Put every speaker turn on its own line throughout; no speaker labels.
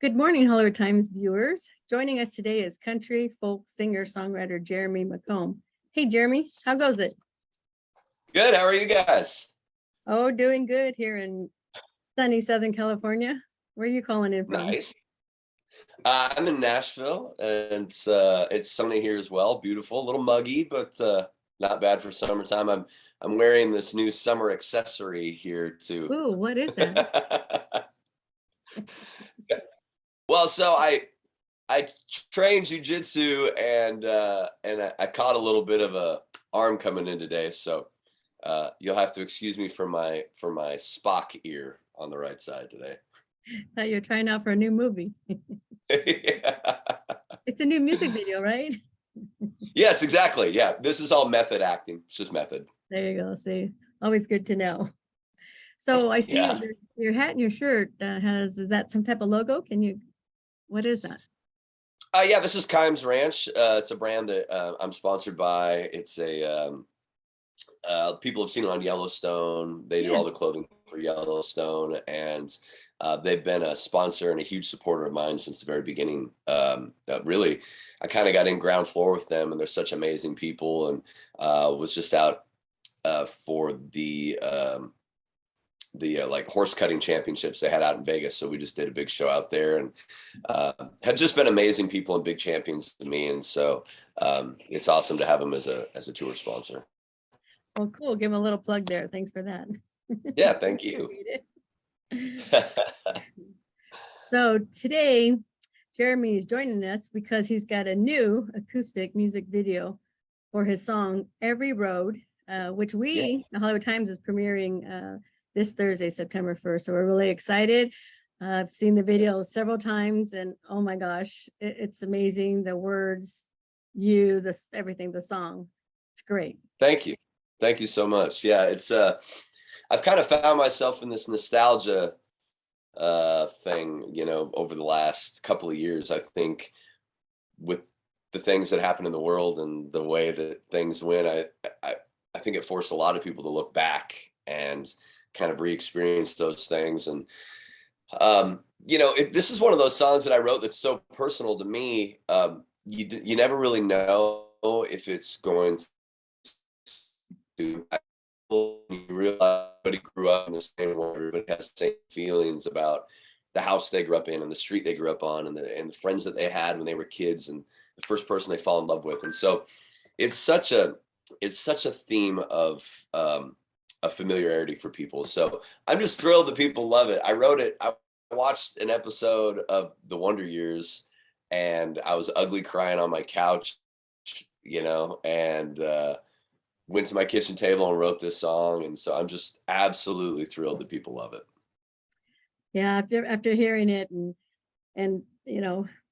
Good morning, Holler Times viewers. Joining us today is country folk singer-songwriter Jeremy McComb. Hey, Jeremy, how goes it?
Good. How are you guys?
Oh, doing good here in sunny Southern California. Where are you calling in from?
Nice. I'm in Nashville, and it's sunny here as well. Beautiful, a little muggy, but not bad for summertime. I'm wearing this new summer accessory here too.
Ooh, what is that?
Well, so I trained jujitsu, and I caught a little bit of a arm coming in today, so you'll have to excuse me for my Spock ear on the right side today.
That you're trying out for a new movie.
Yeah.
It's a new music video, right?
Yes, exactly. Yeah, this is all method acting. It's just method.
There you go. See, always good to know. So I see
Yeah.
your hat and your shirt is that some type of logo? What is that?
Yeah, this is Kimes Ranch. It's a brand that I'm sponsored by. It's people have seen it on Yellowstone. They do
Yeah.
all the clothing for Yellowstone, and they've been a sponsor and a huge supporter of mine since the very beginning. Really, I kind of got in ground floor with them, and they're such amazing people. And was just out for the like horse cutting championships they had out in Vegas. So we just did a big show out there, and have just been amazing people and big champions to me. And so it's awesome to have them as a tour sponsor.
Well, cool. Give him a little plug there. Thanks for that.
Yeah, thank you.
So today, Jeremy is joining us because he's got a new acoustic music video for his song Every Road, which
Yes.
the Hollywood Times is premiering this Thursday, September 1st. So we're really excited. I've seen the video several times, and oh my gosh, it's amazing. The words, everything, the song. It's great.
Thank you. Thank you so much. Yeah, it's I've kind of found myself in this nostalgia thing, over the last couple of years. I think with the things that happen in the world and the way that things went, I think it forced a lot of people to look back and kind of re-experience those things. And this is one of those songs that I wrote that's so personal to me. You never really know if it's going to you realize everybody grew up in the same way, everybody has the same feelings about the house they grew up in and the street they grew up on, and the friends that they had when they were kids, and the first person they fall in love with. And so it's such a theme of a familiarity for people. So I'm just thrilled that people love it. I wrote it. I watched an episode of The Wonder Years, and I was ugly crying on my couch, and went to my kitchen table and wrote this song. And so I'm just absolutely thrilled that people love it.
Yeah, after hearing it and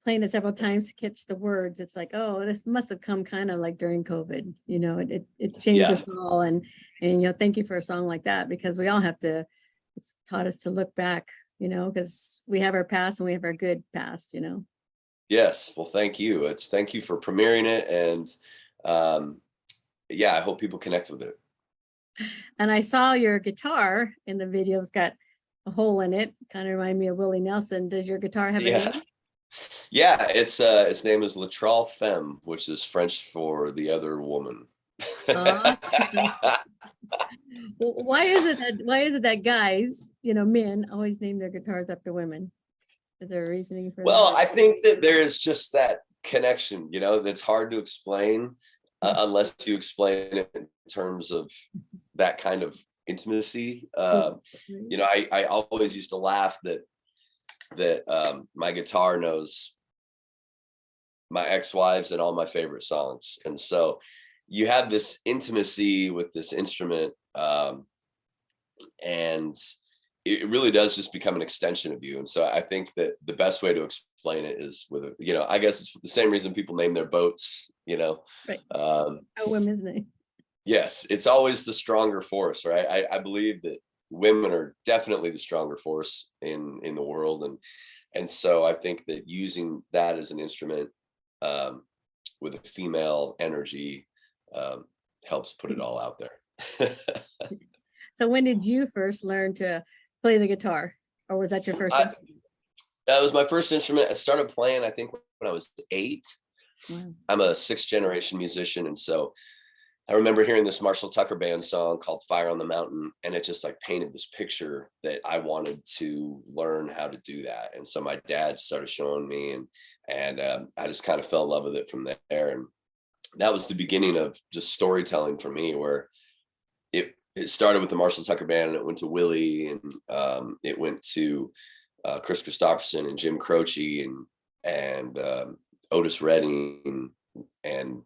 playing it several times to catch the words, it's like, oh, this must have come kind of like during COVID. It changed us all, and thank you for a song like that, because we all it's taught us to look back, because we have our past and we have our good past.
Yes, well, thank you. Thank you for premiering it, and yeah, I hope people connect with it.
And I saw your guitar in the video. It's got a hole in it, kind of remind me of Willie Nelson. Does your guitar have a name?
Yeah, its name is Latrell Femme, which is French for the other woman.
Awesome. Why is it that guys, men always name their guitars after women? Is there a reasoning for that?
Well, I think that there is just that connection, that's hard to explain unless you explain it in terms of that kind of intimacy. I always used to laugh that my guitar knows my ex-wives and all my favorite songs. And so you have this intimacy with this instrument, and it really does just become an extension of you. And so I think that the best way to explain it is with I guess it's the same reason people name their boats,
Right. A women's name.
Yes, it's always the stronger force, right? I believe that women are definitely the stronger force in the world, and so I think that using that as an instrument with a female energy helps put it all out there.
So when did you first learn to play the guitar, or was that your first instrument?
That was my first instrument. I started playing, I think, when I was 8.
Wow.
I'm a 6th generation musician. And so I remember hearing this Marshall Tucker Band song called Fire on the Mountain, and it just like painted this picture that I wanted to learn how to do that. And so my dad started showing me, and I just kind of fell in love with it from there. And that was the beginning of just storytelling for me, where it started with the Marshall Tucker Band, and it went to Willie, and it went to Chris Christopherson and Jim Croce and Otis Redding. And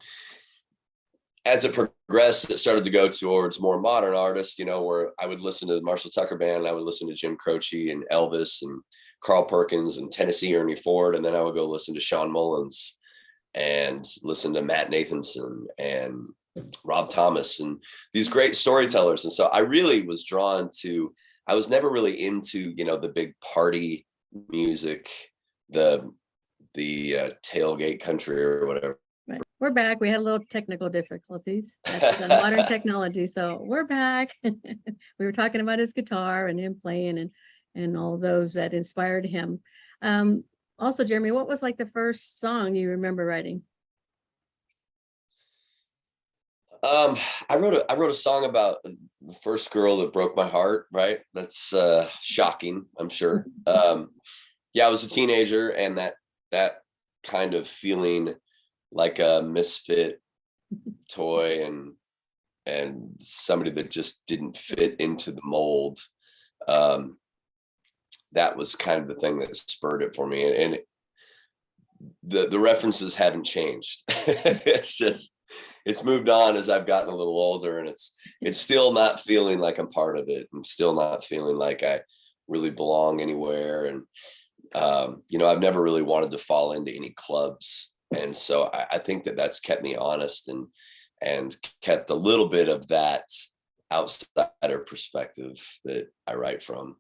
as it progressed, it started to go towards more modern artists, where I would listen to the Marshall Tucker Band, and I would listen to Jim Croce and Elvis and Carl Perkins and Tennessee Ernie Ford. And then I would go listen to Sean Mullins and listen to Matt Nathanson and Rob Thomas and these great storytellers. And so I really was drawn to, I was never really into, the big party music, the tailgate country or whatever.
Right. We're back. We had a little technical difficulties. That's the modern technology. So we're back. We were talking about his guitar and him playing and all those that inspired him. Also, Jeremy, what was like the first song you remember writing?
I wrote a song about the first girl that broke my heart, right? That's shocking, I'm sure. Yeah, I was a teenager, and that kind of feeling like a misfit toy and somebody that just didn't fit into the mold. That was kind of the thing that spurred it for me. And the references haven't changed. It's moved on as I've gotten a little older, and it's still not feeling like I'm part of it. I'm still not feeling like I really belong anywhere. And, I've never really wanted to fall into any clubs. And so I think that that's kept me honest and kept a little bit of that outsider perspective that I write from.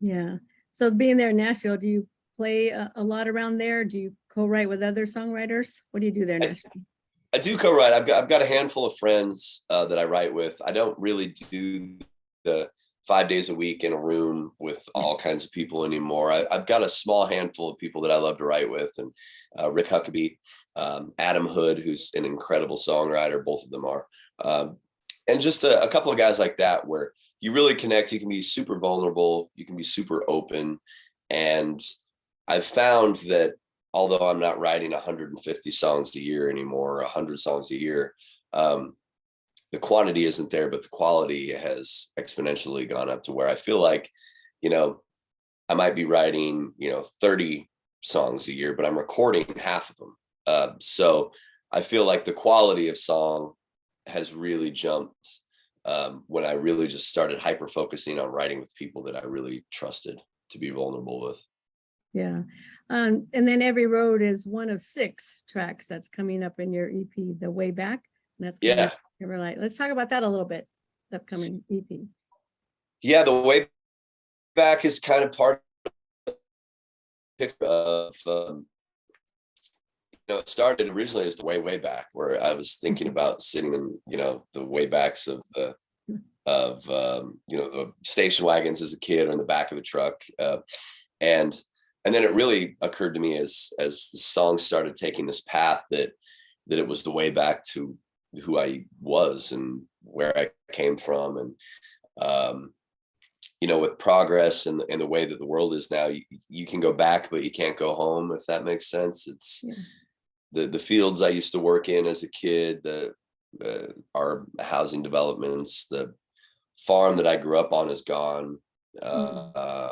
Yeah. So being there in Nashville, do you play a lot around there? Do you co-write with other songwriters? What do you do there in Nashville?
I do co-write. I've got a handful of friends that I write with. I don't really do the 5 days a week in a room with all kinds of people anymore. I've got a small handful of people that I love to write with, and Rick Huckabee, Adam Hood, who's an incredible songwriter. Both of them are, and just a couple of guys like that, where you really connect. You can be super vulnerable. You can be super open. And I've found that although I'm not writing 150 songs a year anymore, 100 songs a year, the quantity isn't there, but the quality has exponentially gone up to where I feel like, I might be writing, 30 songs a year, but I'm recording half of them. So I feel like the quality of song has really jumped when I really just started hyper focusing on writing with people that I really trusted to be vulnerable with.
Yeah. And then Every Road is one of 6 tracks that's coming up in your EP, The Way Back. And that's coming up every night. Let's talk about that a little bit, the upcoming EP.
Yeah, The Way Back is kind of part of, it started originally as The Way Back, where I was thinking about sitting in, the way backs of the station wagons as a kid, or in the back of the truck. And then it really occurred to me as the song started taking this path that it was the way back to who I was and where I came from. And, with progress and the way that the world is now, you can go back, but you can't go home, if that makes sense. It's the fields I used to work in as a kid, our housing developments, the farm that I grew up on is gone. The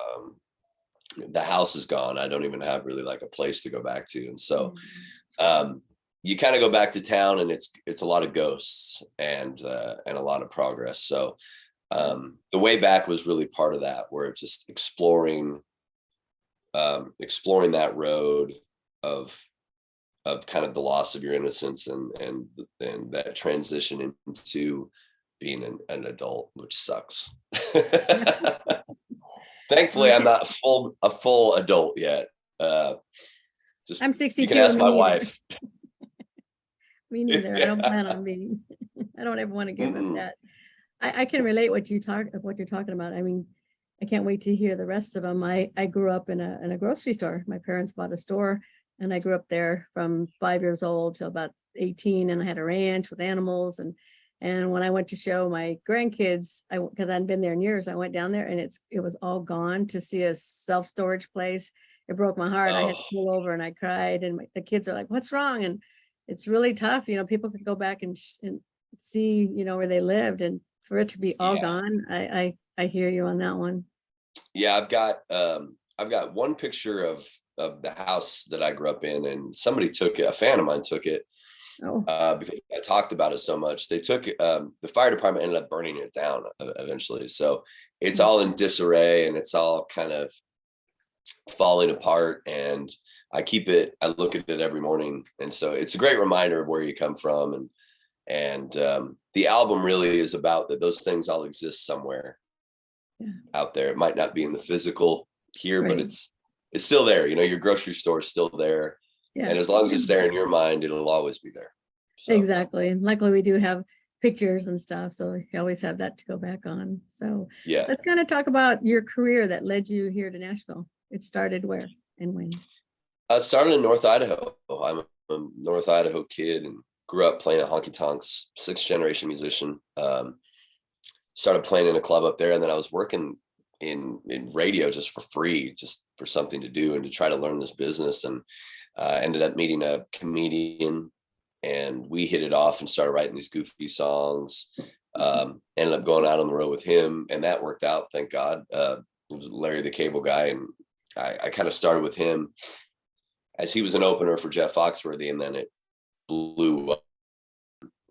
house is gone. I don't even have really like a place to go back to. And so you kind of go back to town, and it's a lot of ghosts and a lot of progress. So The Way Back was really part of that, where it's just exploring that road of kind of the loss of your innocence and that transition into being an adult, which sucks. Thankfully, I'm not a full adult yet. Just
I'm 62.
You can ask my wife.
Me neither. I don't plan on being. I don't ever want to give up that. I can relate what you're talking about. I mean, I can't wait to hear the rest of them. I grew up in a grocery store. My parents bought a store, and I grew up there from 5 years old to about 18, and I had a ranch with animals. And when I went to show my grandkids, because I hadn't been there in years, I went down there, and it was all gone. To see a self-storage place, it broke my heart. I had to pull over and I cried, and the kids are like, "What's wrong?" And it's really tough. People could go back and see, where they lived, and for it to be all gone, I hear you on that one.
Yeah, I've got one picture of the house that I grew up in, and somebody took it. A fan of mine took it because I talked about it so much. They took the fire department ended up burning it down eventually. So it's all in disarray, and it's all kind of falling apart. And I look at it every morning, and so it's a great reminder of where you come from. And the album really is about that. Those things all exist somewhere out there. It might not be in the physical here, but it's still there. Your grocery store is still there. Yeah. And as long as it's there in your mind, it'll always be there. So.
Exactly. And luckily we do have pictures and stuff, so you always have that to go back on. So let's kind of talk about your career that led you here to Nashville. It started where and when?
I started in North Idaho. I'm a North Idaho kid and grew up playing at honky tonks, 6th generation musician. Started playing in a club up there, and then I was working in radio just for free, just for something to do and to try to learn this business. And ended up meeting a comedian, and we hit it off and started writing these goofy songs. Ended up going out on the road with him, and that worked out, thank God. It was Larry the Cable Guy, and I kind of started with him as he was an opener for Jeff Foxworthy, and then it blew up.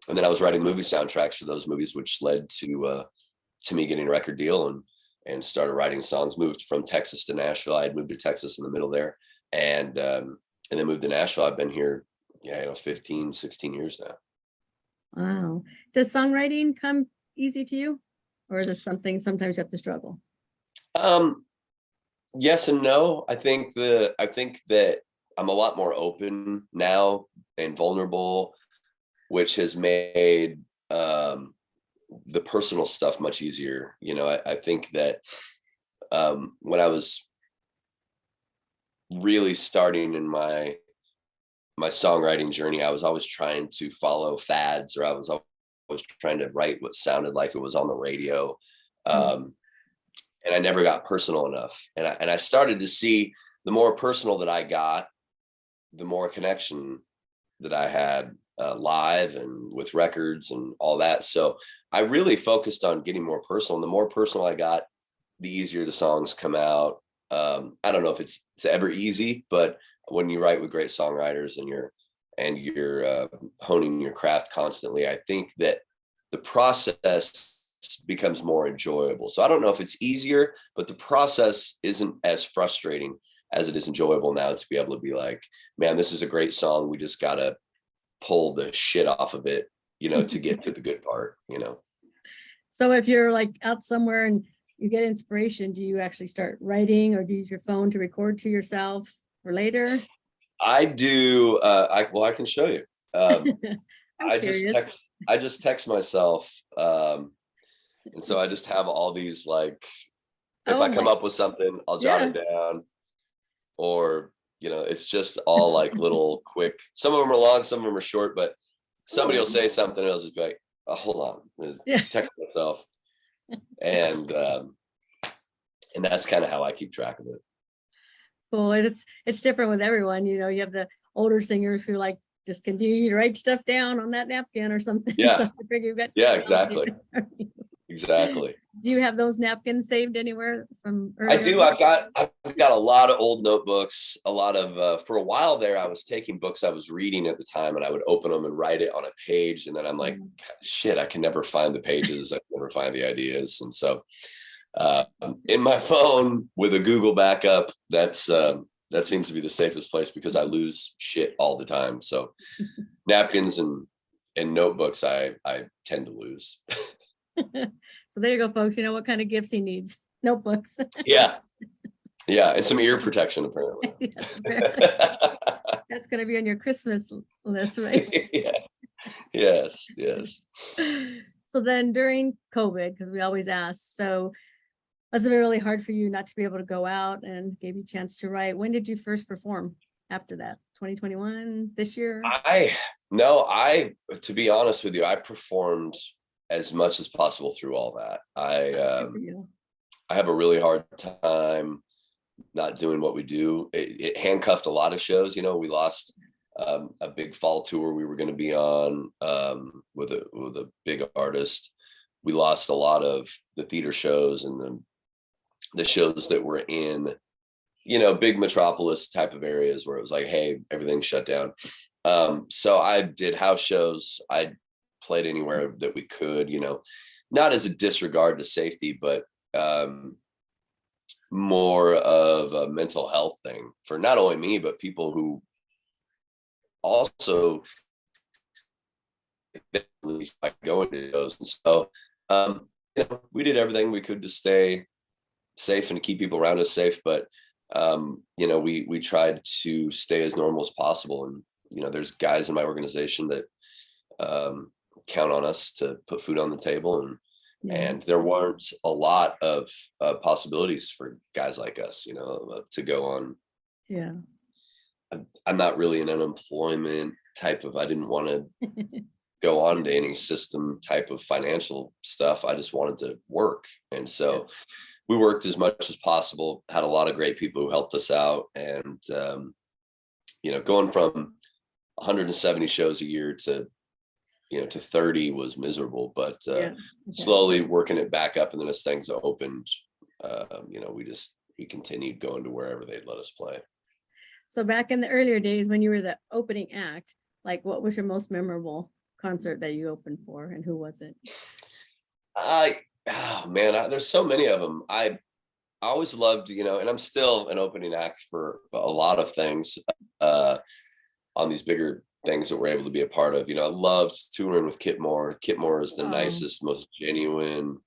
And then I was writing movie soundtracks for those movies, which led to me getting a record deal and started writing songs. Moved from Texas to Nashville. I had moved to Texas in the middle there, and then moved to Nashville. I've been here, 15, 16 years now.
Wow. Does songwriting come easy to you, or is it something sometimes you have to struggle?
Yes and no. I think that I'm a lot more open now and vulnerable, which has made the personal stuff much easier. I think that when I was really starting in my songwriting journey, I was always trying to follow fads, or I was always trying to write what sounded like it was on the radio. And I never got personal enough. And I started to see the more personal that I got, the more connection that I had live and with records and all that. So I really focused on getting more personal. And the more personal I got, the easier the songs come out. I don't know if it's ever easy, but when you write with great songwriters and you're honing your craft constantly, I think that the process becomes more enjoyable. So I don't know if it's easier, but the process isn't as frustrating as it is enjoyable now to be able to be like, man, this is a great song. We just got to pull the shit off of it, to get to the good part,
So if you're like out somewhere and you get inspiration, do you actually start writing, or do you use your phone to record to yourself for later?
I do. I can show you. I just text myself. And so I just have all these, like, if I come up with something, I'll jot it down, or, it's just all like little quick, some of them are long, some of them are short, but somebody will say something and I'll just be like, oh, hold on, text myself. And that's kind of how I keep track of it.
Cool. It's different with everyone. You have the older singers who like just continue to write stuff down on that napkin or something.
Yeah.
So I figure you've got
exactly. Exactly.
Do you have those napkins saved anywhere from earlier?
I do. I've got a lot of old notebooks, a lot of, for a while there, I was taking books I was reading at the time, and I would open them and write it on a page. And then I'm like, shit, I can never find the pages. I can never find the ideas. And so in my phone with a Google backup, that seems to be the safest place, because I lose shit all the time. So napkins and notebooks, I tend to lose.
So there you go, folks. You know what kind of gifts he needs. Notebooks.
Yeah. And some ear protection, apparently.
That's going to be on your Christmas list, right?
Yes.
So then during COVID, because we always ask, so Must have been really hard for you not to be able to go out, and gave you a chance to write. When did you first perform after that? 2021, this year?
To be honest with you, I performed as much as possible through all that. I have a really hard time not doing what we do. It handcuffed a lot of shows. We lost a big fall tour we were going to be on with a big artist. We lost a lot of the theater shows and the shows that were in, big metropolis type of areas where it was like, hey, everything's shut down. So I did house shows. I played anywhere that we could, not as a disregard to safety, but more of a mental health thing for not only me, but people who also like going to those. And so, we did everything we could to stay safe and to keep people around us safe. But, we tried to stay as normal as possible. And, there's guys in my organization that count on us to put food on the table. And there weren't a lot of possibilities for guys like us, to go on.
Yeah.
I'm not really an unemployment type of, I didn't want to go on to any system type of financial stuff. I just wanted to work. And so we worked as much as possible, had a lot of great people who helped us out. And, going from 170 shows a year to 30 was miserable, but slowly working it back up. And then as things opened, we continued going to wherever they'd let us play.
So back in the earlier days when you were the opening act, like what was your most memorable concert that you opened for, and who was it?
There's so many of them. I always loved, and I'm still an opening act for a lot of things on these bigger things that we're able to be a part of. I loved touring with Kit Moore. Kit Moore is the nicest, most genuine.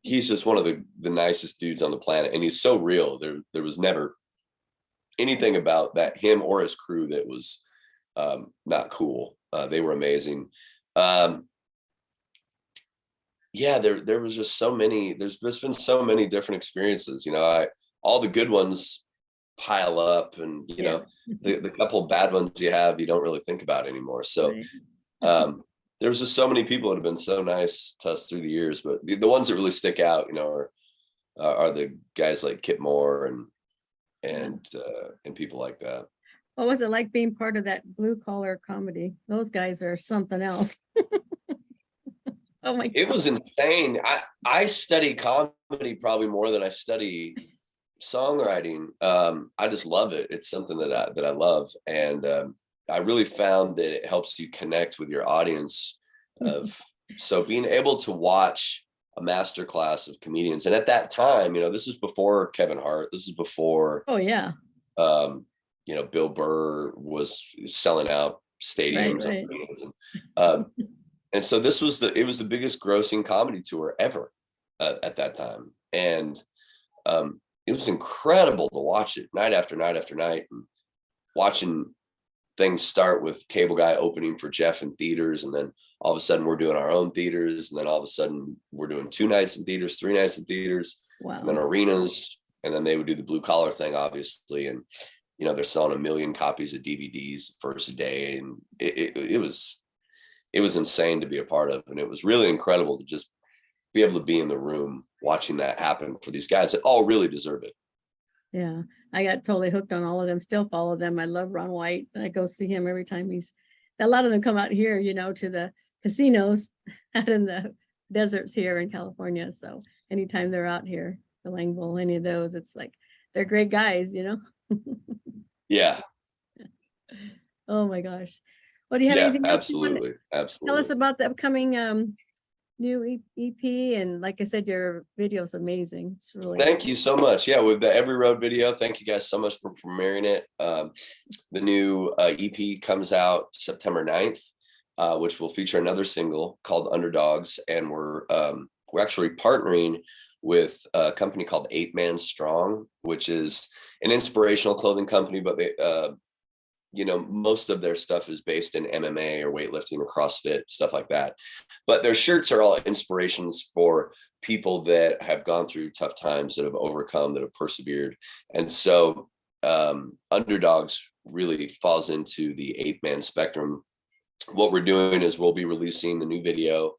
He's just one of the nicest dudes on the planet, and he's so real. There was never anything about that him or his crew that was not cool. They were amazing. There was just so many. There's been so many different experiences. All the good ones pile up, and the couple of bad ones you have, you don't really think about anymore. So there's just so many people that have been so nice to us through the years, but the ones that really stick out, are the guys like Kit Moore and people like that.
What was it like being part of that blue collar comedy? Those guys are something else. Oh my God.
It was insane. I study comedy probably more than I study songwriting. I just love it. It's something that I love. And I really found that it helps you connect with your audience so being able to watch a master class of comedians. And at that time, this is before Kevin Hart. This is before, Bill Burr was selling out stadiums. Right. And so it was the biggest grossing comedy tour ever at that time. And it was incredible to watch it night after night after night, and watching things start with Cable Guy opening for Jeff in theaters. And then all of a sudden we're doing our own theaters. And then all of a sudden we're doing 2 nights in theaters, 3 nights in theaters, and then arenas. And then they would do the blue collar thing, obviously. And, they're selling 1 million copies of DVDs first day. And it was insane to be a part of. And it was really incredible to just be able to be in the room watching that happen for these guys that all really deserve it.
Yeah, I got totally hooked on all of them. Still follow them. I love Ron White. I go see him every time a lot of them come out here, to the casinos out in the deserts here in California. So anytime they're out here, the Langville, any of those, it's like, they're great guys,
Yeah.
Oh my gosh. Well, do you have anything else?
Absolutely.
Tell us about the upcoming new EP, and like I said, your video is amazing. It's really
Thank you so much. Yeah, with the Every Road video, thank you guys so much for premiering it. The new EP comes out September 9th, which will feature another single called Underdogs, and we're actually partnering with a company called 8 Man Strong, which is an inspirational clothing company, but most of their stuff is based in MMA or weightlifting or CrossFit, stuff like that. But their shirts are all inspirations for people that have gone through tough times, that have overcome, that have persevered. And so Underdogs really falls into the 8-man spectrum. What we're doing is we'll be releasing the new video.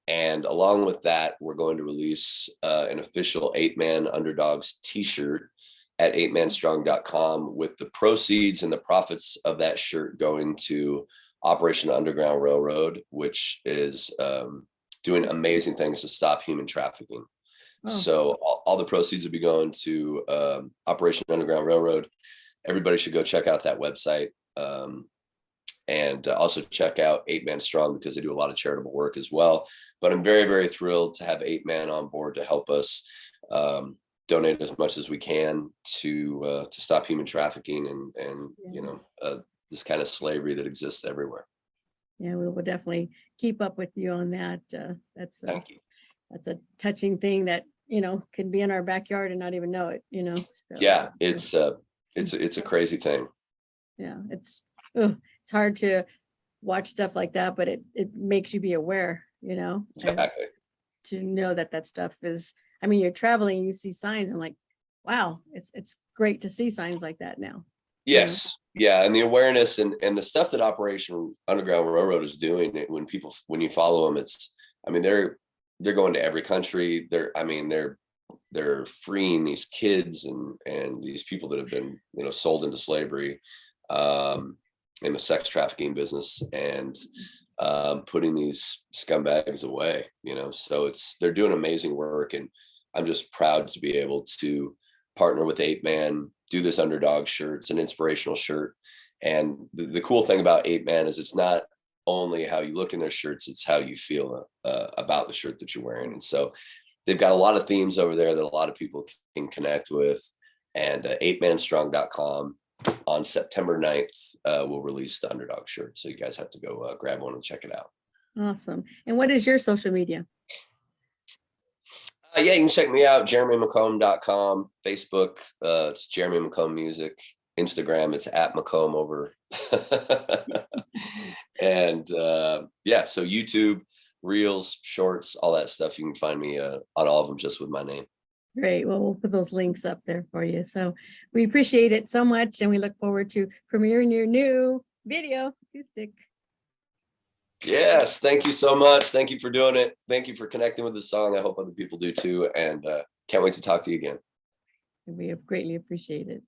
And along with that, we're going to release an official 8-man Underdogs t-shirt at 8manstrong.com, with the proceeds and the profits of that shirt going to Operation Underground Railroad, which is doing amazing things to stop human trafficking. Oh. So all the proceeds will be going to Operation Underground Railroad. Everybody should go check out that website. And also check out 8Man Strong, because they do a lot of charitable work as well. But I'm very, very thrilled to have 8Man on board to help us donate as much as we can to stop human trafficking and this kind of slavery that exists everywhere.
Yeah, we will definitely keep up with you on that.
Thank you.
That's a touching thing that could be in our backyard and not even know it. So,
yeah, it's a crazy thing.
Yeah, it's hard to watch stuff like that, but it makes you be aware.
Exactly.
To know that stuff is. I mean, you're traveling, you see signs, and like, wow, it's great to see signs like that now.
Yes. Yeah. And the awareness and the stuff that Operation Underground Railroad is doing, when you follow them, they're going to every country. They're freeing these kids and these people that have been, sold into slavery, in the sex trafficking business, and putting these scumbags away, so they're doing amazing work. And I'm just proud to be able to partner with 8Man, do this Underdog shirt. It's an inspirational shirt. And the cool thing about 8Man is it's not only how you look in their shirts, it's how you feel about the shirt that you're wearing. And so they've got a lot of themes over there that a lot of people can connect with. And 8manstrong.com on September 9th, we'll release the Underdog shirt. So you guys have to go grab one and check it out.
Awesome. And what is your social media?
Yeah, you can check me out, jeremymccomb.com. Facebook, it's Jeremy McComb Music. Instagram, it's at McComb over. And so YouTube, Reels, Shorts, all that stuff. You can find me on all of them just with my name.
Great. Well, we'll put those links up there for you. So we appreciate it so much, and we look forward to premiering your new video, acoustic.
Yes, thank you so much. Thank you for doing it. Thank you for connecting with the song. I hope other people do too. And can't wait to talk to you again.
We have greatly appreciated it.